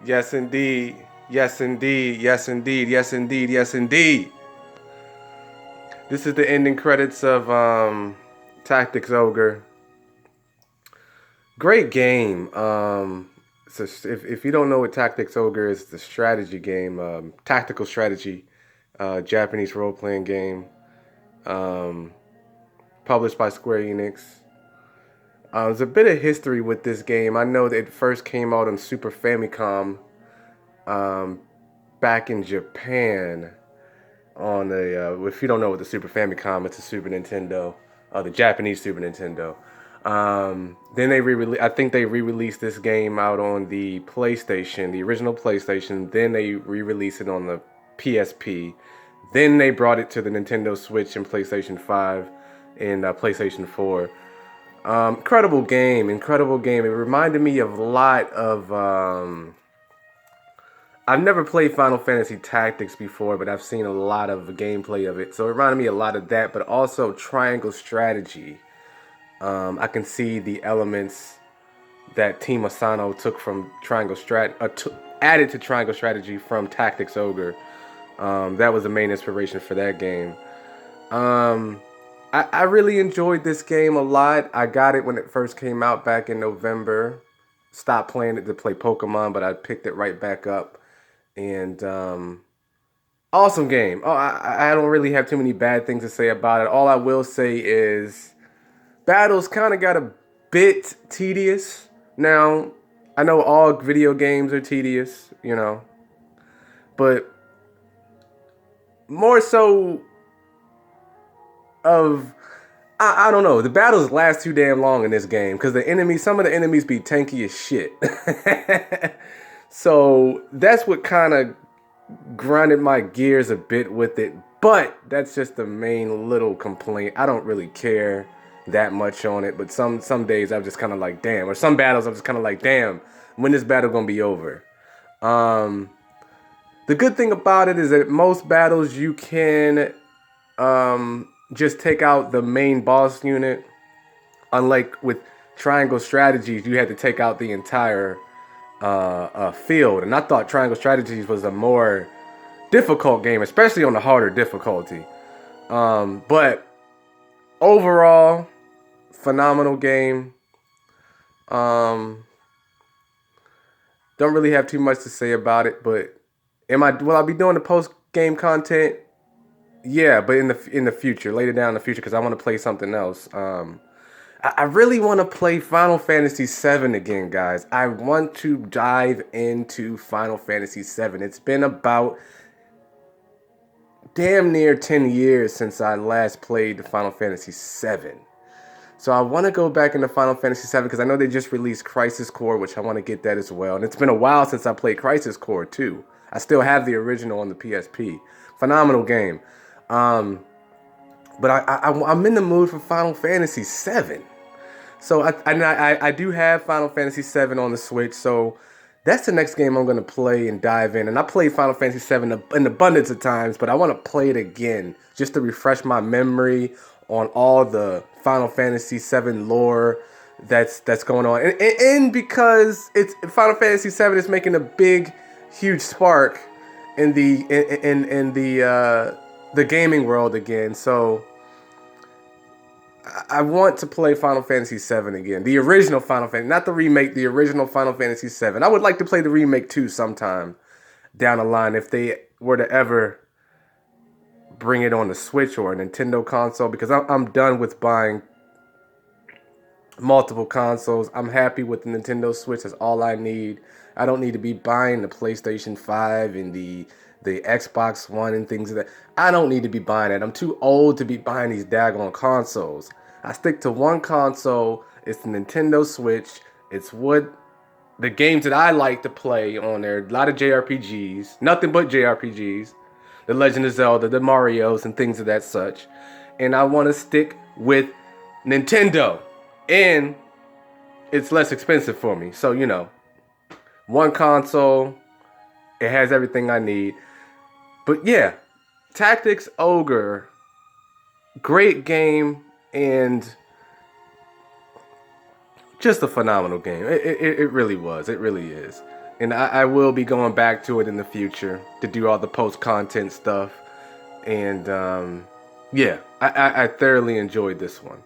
Yes, indeed. Yes, indeed. Yes, indeed. Yes, indeed. Yes, indeed. This is the ending credits of Tactics Ogre. Great game. So if you don't know what Tactics Ogre is, it's a strategy game, tactical strategy, Japanese role playing game, um, published by Square Enix. There's a bit of history with this game. I know that it first came out on Super Famicom um, back in Japan. On the if you don't know what the Super Famicom, it's a Super Nintendo, the Japanese Super Nintendo. Then they I think they re-released this game out on the PlayStation, the original PlayStation. Then they re-released it on the PSP. Then they brought it to the Nintendo Switch and PlayStation 5 and PlayStation 4. Incredible game, incredible game. It reminded me of a lot of. I've never played Final Fantasy Tactics before, but I've seen a lot of gameplay of it. So it reminded me a lot of that, but also Triangle Strategy. I can see the elements that Team Asano took from added to Triangle Strategy from Tactics Ogre. That was the main inspiration for that game. I really enjoyed this game a lot. I got it when it first came out back in November. Stopped playing it to play Pokemon, but I picked it right back up. And awesome game. Oh, I don't really have too many bad things to say about it. All I will say is battles kind of got a bit tedious. Now, I know all video games are tedious, but more so of I don't know. The battles last too damn long in this game because some of the enemies be tanky as shit. So that's what kind of grinded my gears a bit with it. But that's just the main little complaint. I don't really care that much on it. But some days I'm just kind of like, damn. Or some battles I'm just kind of like, damn. When this battle gonna be over? Um, the good thing about it is that most battles you can just take out the main boss unit. Unlike with Triangle Strategies, you had to take out the entire field. And I thought Triangle Strategies was a more difficult game, especially on the harder difficulty. But overall, phenomenal game. Um, don't really have too much to say about it, but will I be doing the post game content? Yeah, but in the future, later down in the future, because I want to play something else. I really want to play Final Fantasy VII again, guys. I want to dive into Final Fantasy VII. It's been about damn near 10 years since I last played the Final Fantasy VII. So I want to go back into Final Fantasy VII because I know they just released Crisis Core, which I want to get that as well. And it's been a while since I played Crisis Core too. I still have the original on the PSP. Phenomenal game. But I'm in the mood for Final Fantasy VII. So I do have Final Fantasy VII on the Switch. So that's the next game I'm going to play and dive in. And I played Final Fantasy VII in abundance of times, but I want to play it again just to refresh my memory on all the Final Fantasy VII lore that's going on. And because it's Final Fantasy VII is making a big, huge spark in the gaming world again. So I want to play Final Fantasy VII again. The original Final Fantasy, not the remake, the original Final Fantasy VII. I would like to play the remake too sometime down the line if they were to ever bring it on the Switch or a Nintendo console, because I'm done with buying multiple consoles. I'm happy with the Nintendo Switch. That's all I need. I don't need to be buying the PlayStation 5 and the Xbox One and things like that. I don't need to be buying that. I'm too old to be buying these daggone consoles. I stick to one console. It's the Nintendo Switch. It's what the games that I like to play on there. A lot of JRPGs. Nothing but JRPGs. The Legend of Zelda, the Marios, and things of that such. And I want to stick with Nintendo. And it's less expensive for me. So, one console. It has everything I need. But yeah, Tactics Ogre, great game and just a phenomenal game. It really was. It really is. And I will be going back to it in the future to do all the post content stuff. And yeah, I thoroughly enjoyed this one.